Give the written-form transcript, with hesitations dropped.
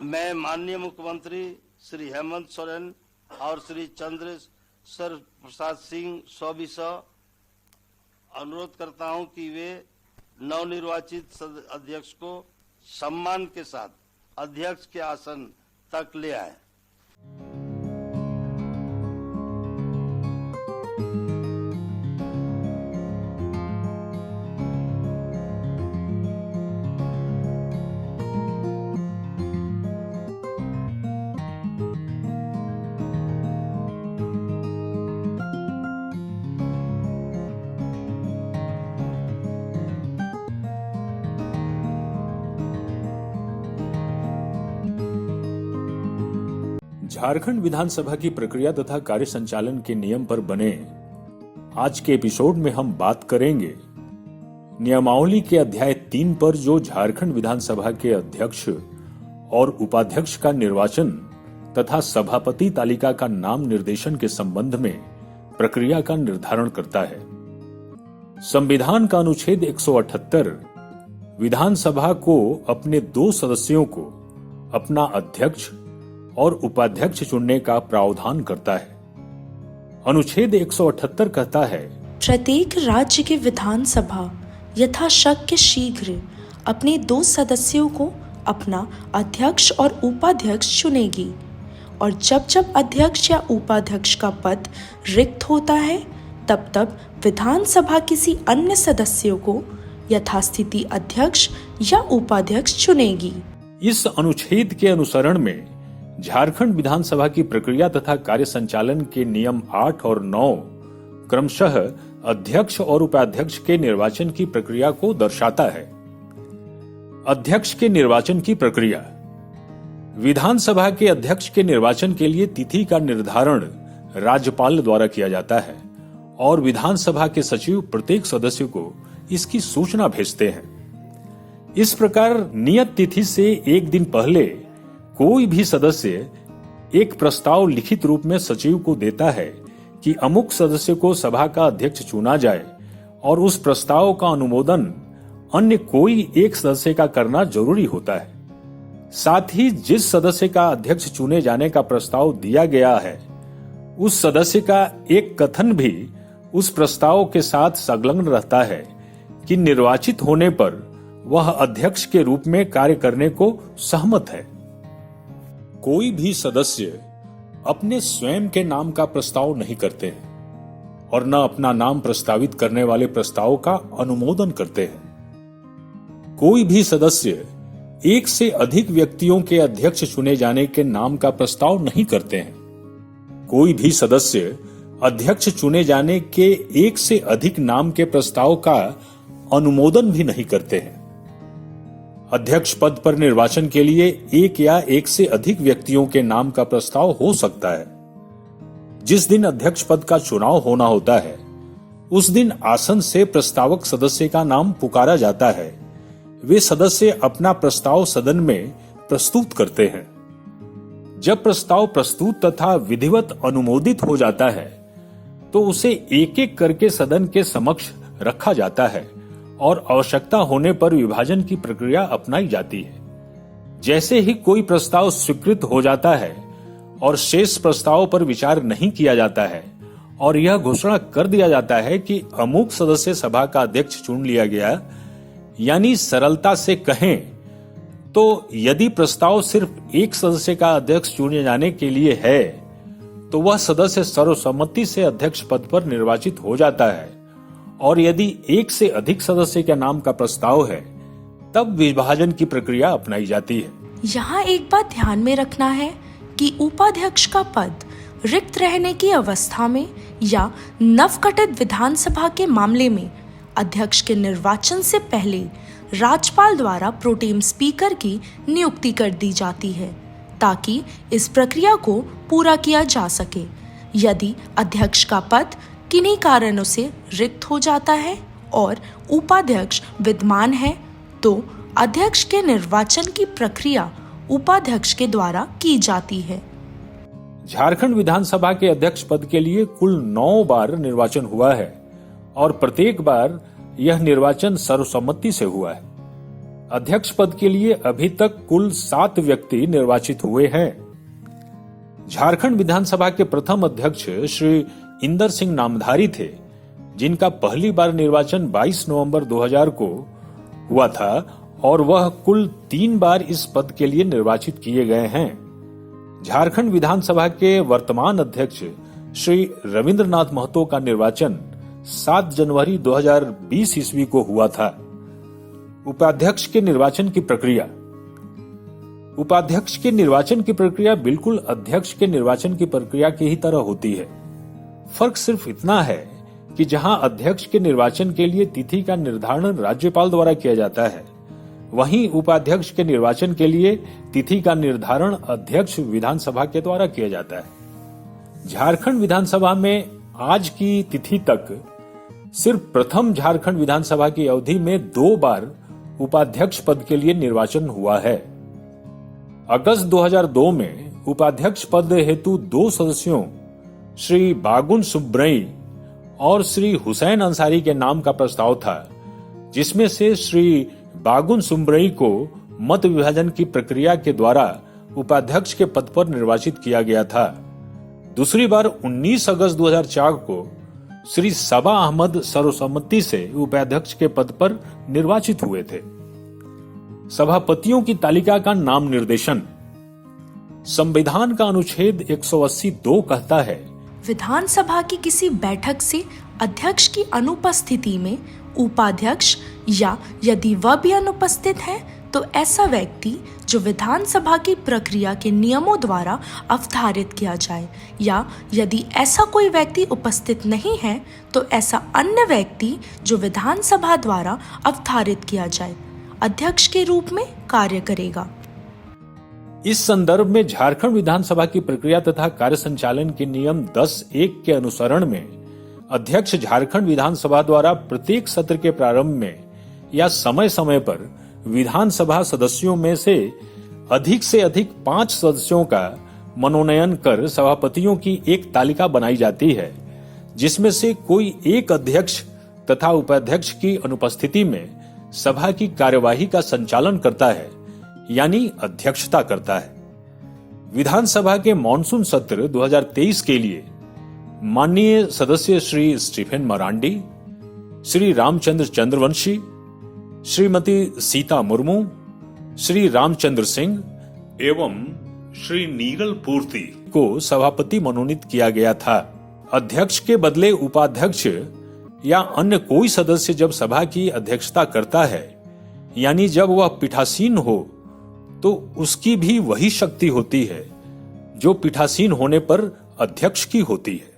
मैं माननीय मुख्यमंत्री श्री हेमंत सोरेन और श्री चंद्रशेखर प्रसाद सिंह सौबिसा अनुरोध करता हूं कि वे नवनिर्वाचित अध्यक्ष को सम्मान के साथ अध्यक्ष के आसन तक ले आए। झारखंड विधानसभा की प्रक्रिया तथा कार्य संचालन के नियम पर बने आज के एपिसोड में हम बात करेंगे नियमावली के अध्याय 3 पर, जो झारखंड विधानसभा के अध्यक्ष और उपाध्यक्ष का निर्वाचन तथा सभापति तालिका का नाम निर्देशन के संबंध में प्रक्रिया का निर्धारण करता है। संविधान का अनुच्छेद 178 विधानसभा को अपने 2 सदस्यों को अपना अध्यक्ष और उपाध्यक्ष चुनने का प्रावधान करता है। अनुच्छेद 178 कहता है, प्रत्येक राज्य की विधानसभा यथाशक्य शीघ्र अपने 2 सदस्यों को अपना अध्यक्ष और उपाध्यक्ष चुनेगी और जब जब अध्यक्ष या उपाध्यक्ष का पद रिक्त होता है तब तब विधानसभा किसी अन्य सदस्यों को यथास्थिति अध्यक्ष या उपाध्यक्ष चुनेगी। इस अनुच्छेद के अनुसरण में झारखंड विधानसभा की प्रक्रिया तथा कार्य संचालन के नियम 8 और 9 क्रमशः अध्यक्ष और उपाध्यक्ष के निर्वाचन की प्रक्रिया को दर्शाता है। अध्यक्ष के निर्वाचन की प्रक्रिया। विधानसभा के अध्यक्ष के निर्वाचन के लिए तिथि का निर्धारण राज्यपाल द्वारा किया जाता है और विधानसभा के सचिव प्रत्येक सदस्य को इसकी सूचना भेजते हैं। इस प्रकार नियत तिथि से एक दिन पहले कोई भी सदस्य एक प्रस्ताव लिखित रूप में सचिव को देता है कि अमुक सदस्य को सभा का अध्यक्ष चुना जाए और उस प्रस्ताव का अनुमोदन अन्य कोई एक सदस्य का करना जरूरी होता है। साथ ही जिस सदस्य का अध्यक्ष चुने जाने का प्रस्ताव दिया गया है उस सदस्य का एक कथन भी उस प्रस्ताव के साथ संलग्न रहता है कि निर्वाचित होने पर वह अध्यक्ष के रूप में कार्य करने को सहमत है। कोई भी सदस्य अपने स्वयं के नाम का प्रस्ताव नहीं करते हैं और न अपना नाम प्रस्तावित करने वाले प्रस्ताव का अनुमोदन करते हैं। कोई भी सदस्य एक से अधिक व्यक्तियों के अध्यक्ष चुने जाने के नाम का प्रस्ताव नहीं करते हैं। कोई भी सदस्य अध्यक्ष चुने जाने के एक से अधिक नाम के प्रस्ताव का अनुमोदन भी नहीं करते हैं। अध्यक्ष पद पर निर्वाचन के लिए एक या एक से अधिक व्यक्तियों के नाम का प्रस्ताव हो सकता है। जिस दिन अध्यक्ष पद का चुनाव होना होता है उस दिन आसन से प्रस्तावक सदस्य का नाम पुकारा जाता है। वे सदस्य अपना प्रस्ताव सदन में प्रस्तुत करते हैं। जब प्रस्ताव प्रस्तुत तथा विधिवत अनुमोदित हो जाता है तो उसे एक एक करके सदन के समक्ष रखा जाता है और आवश्यकता होने पर विभाजन की प्रक्रिया अपनाई जाती है। जैसे ही कोई प्रस्ताव स्वीकृत हो जाता है और शेष प्रस्ताव पर विचार नहीं किया जाता है और यह घोषणा कर दिया जाता है कि अमुक सदस्य सभा का अध्यक्ष चुन लिया गया, यानी सरलता से कहें तो यदि प्रस्ताव सिर्फ एक सदस्य का अध्यक्ष चुने जाने के लिए है तो वह सदस्य सर्वसम्मति से अध्यक्ष पद पर निर्वाचित हो जाता है और यदि एक से अधिक सदस्य के नाम का प्रस्ताव है तब विभाजन की प्रक्रिया अपनाई जाती है। यहाँ एक बात ध्यान में रखना है कि उपाध्यक्ष का पद रिक्त रहने की अवस्था में या नवगठित विधानसभा के मामले में अध्यक्ष के निर्वाचन से पहले राज्यपाल द्वारा प्रोटेम स्पीकर की नियुक्ति कर दी जाती है ताकि इस प्रक्रिया को पूरा किया जा सके। यदि अध्यक्ष का पद किन्हीं कारणों से रिक्त हो जाता है और उपाध्यक्ष विद्यमान है तो अध्यक्ष के निर्वाचन की प्रक्रिया उपाध्यक्ष के द्वारा की जाती है। झारखंड विधानसभा के अध्यक्ष पद के लिए कुल 9 बार निर्वाचन हुआ है और प्रत्येक बार यह निर्वाचन सर्वसम्मति से हुआ है। अध्यक्ष पद के लिए अभी तक कुल 7 व्यक्ति निर्वाचित हुए हैं। झारखंड विधानसभा के प्रथम अध्यक्ष श्री इंदर सिंह नामधारी थे, जिनका पहली बार निर्वाचन 22 नवंबर 2000 को हुआ था और वह कुल 3 बार इस पद के लिए निर्वाचित किए गए हैं। झारखंड विधानसभा के वर्तमान अध्यक्ष श्री रविंद्रनाथ महतो का निर्वाचन 7 जनवरी 2020 ईस्वी को हुआ था। उपाध्यक्ष के निर्वाचन की प्रक्रिया। उपाध्यक्ष के निर्वाचन की प्रक्रिया बिल्कुल अध्यक्ष के निर्वाचन की प्रक्रिया की ही तरह होती है। फर्क सिर्फ इतना है कि जहां अध्यक्ष के निर्वाचन के लिए तिथि का निर्धारण राज्यपाल द्वारा किया जाता है, वहीं उपाध्यक्ष के निर्वाचन के लिए तिथि का निर्धारण अध्यक्ष विधानसभा के द्वारा किया जाता है। झारखंड विधानसभा में आज की तिथि तक सिर्फ प्रथम झारखंड विधानसभा की अवधि में 2 बार उपाध्यक्ष पद के लिए निर्वाचन हुआ है। अगस्त 2002 में उपाध्यक्ष पद हेतु 2 सदस्यों श्री बागुन सुब्रई और श्री हुसैन अंसारी के नाम का प्रस्ताव था, जिसमें से श्री बागुन सुब्रई को मत विभाजन की प्रक्रिया के द्वारा उपाध्यक्ष के पद पर निर्वाचित किया गया था। दूसरी बार 19 अगस्त 2004 को श्री सबा अहमद सर्वसम्मति से उपाध्यक्ष के पद पर निर्वाचित हुए थे। सभापतियों की तालिका का नाम निर्देशन। संविधान का अनुच्छेद 180(2) कहता है, विधानसभा की किसी बैठक से अध्यक्ष की अनुपस्थिति में उपाध्यक्ष या यदि वह भी अनुपस्थित है तो ऐसा व्यक्ति जो विधानसभा की प्रक्रिया के नियमों द्वारा अवधारित किया जाए, या यदि ऐसा कोई व्यक्ति उपस्थित नहीं है तो ऐसा अन्य व्यक्ति जो विधानसभा द्वारा अवधारित किया जाए, अध्यक्ष के रूप में कार्य करेगा। इस संदर्भ में झारखंड विधानसभा की प्रक्रिया तथा कार्य संचालन के नियम 10(1) के अनुसरण में अध्यक्ष झारखंड विधानसभा द्वारा प्रत्येक सत्र के प्रारंभ में या समय समय पर विधानसभा सदस्यों में से अधिक 5 सदस्यों का मनोनयन कर सभापतियों की एक तालिका बनाई जाती है, जिसमें से कोई एक अध्यक्ष तथा उपाध्यक्ष की अनुपस्थिति में सभा की कार्यवाही का संचालन करता है, यानी अध्यक्षता करता है। विधानसभा के मॉनसून सत्र 2023 के लिए माननीय सदस्य श्री स्टीफन मरांडी, श्री रामचंद्र चंद्रवंशी, श्रीमती सीता मुर्मू, श्री रामचंद्र सिंह एवं श्री नीरल पूर्ति को सभापति मनोनीत किया गया था। अध्यक्ष के बदले उपाध्यक्ष या अन्य कोई सदस्य जब सभा की अध्यक्षता करता है, यानी जब वह पीठासीन हो, तो उसकी भी वही शक्ति होती है जो पीठासीन होने पर अध्यक्ष की होती है।